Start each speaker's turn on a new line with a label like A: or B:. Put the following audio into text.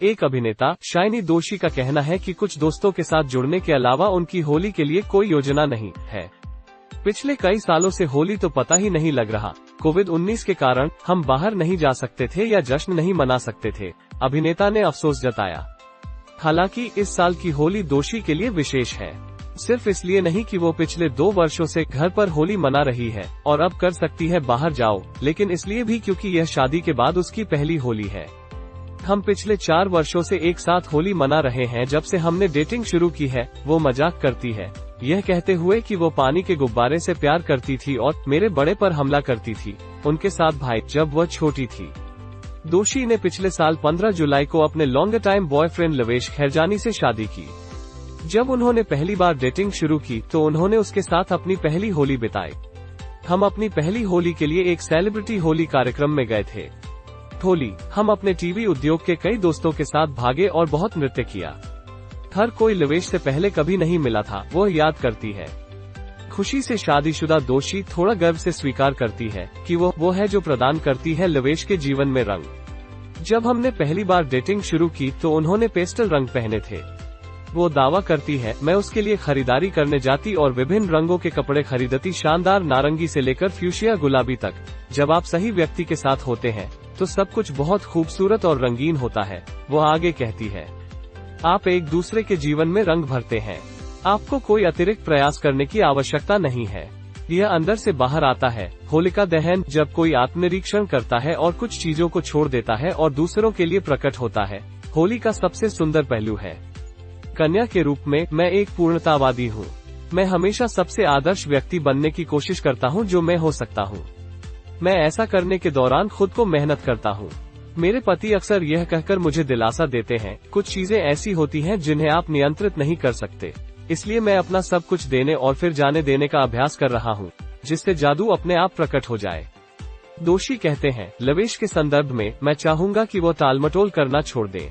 A: एक अभिनेता शाइनी दोषी का कहना है कि कुछ दोस्तों के साथ जुड़ने के अलावा उनकी होली के लिए कोई योजना नहीं है। पिछले कई सालों से होली तो पता ही नहीं लग रहा। कोविड-19 के कारण हम बाहर नहीं जा सकते थे या जश्न नहीं मना सकते थे, अभिनेता ने अफसोस जताया। हालांकि इस साल की होली दोषी के लिए विशेष है, सिर्फ इसलिए नहीं कि वो पिछले 2 वर्षों से घर पर होली मना रही है और अब कर सकती है बाहर जाओ, लेकिन इसलिए भी क्योंकि यह शादी के बाद उसकी पहली होली है। हम पिछले 4 वर्षों से एक साथ होली मना रहे हैं, जब से हमने डेटिंग शुरू की है, वो मजाक करती है, यह कहते हुए कि वो पानी के गुब्बारे से प्यार करती थी और मेरे बड़े पर हमला करती थी, उनके साथ भाई, जब वह छोटी थी। दोषी ने पिछले साल 15 जुलाई को अपने लॉन्ग टाइम बॉयफ्रेंड लवेश खैरजानी से शादी की। जब उन्होंने पहली बार डेटिंग शुरू की तो उन्होंने उसके साथ अपनी पहली होली बिताई। हम अपनी पहली होली के लिए एक सेलिब्रिटी होली कार्यक्रम में गए थे। होली हम अपने टीवी उद्योग के कई दोस्तों के साथ भागे और बहुत नृत्य किया। हर कोई लवेश से पहले कभी नहीं मिला था, वो याद करती है। खुशी से शादीशुदा दोषी थोड़ा गर्व से स्वीकार करती है कि वो है जो प्रदान करती है लवेश के जीवन में रंग। जब हमने पहली बार डेटिंग शुरू की तो उन्होंने पेस्टल रंग पहने थे। वो दावा करती है, मैं उसके लिए खरीदारी करने जाती और विभिन्न रंगों के कपड़े खरीदती, शानदार नारंगी से लेकर फ्यूशिया गुलाबी तक। जब आप सही व्यक्ति के साथ होते हैं तो सब कुछ बहुत खूबसूरत और रंगीन होता है, वो आगे कहती है। आप एक दूसरे के जीवन में रंग भरते हैं, आपको कोई अतिरिक्त प्रयास करने की आवश्यकता नहीं है, यह अंदर से बाहर आता है। होलिका दहन जब कोई आत्मनिरीक्षण करता है और कुछ चीजों को छोड़ देता है और दूसरों के लिए प्रकट होता है, होली का सबसे सुंदर पहलू है। कन्या के रूप में मैं एक पूर्णतावादी हूँ। मैं हमेशा सबसे आदर्श व्यक्ति बनने की कोशिश करता हूँ जो मैं हो सकता हूँ। मैं ऐसा करने के दौरान खुद को मेहनत करता हूँ। मेरे पति अक्सर यह कहकर मुझे दिलासा देते हैं, कुछ चीजें ऐसी होती हैं जिन्हें आप नियंत्रित नहीं कर सकते, इसलिए मैं अपना सब कुछ देने और फिर जाने देने का अभ्यास कर रहा हूँ, जिससे जादू अपने आप प्रकट हो जाए। दोषी कहते हैं, लवेश के संदर्भ में मैं चाहूंगा कि वो टालमटोल करना छोड़ दें।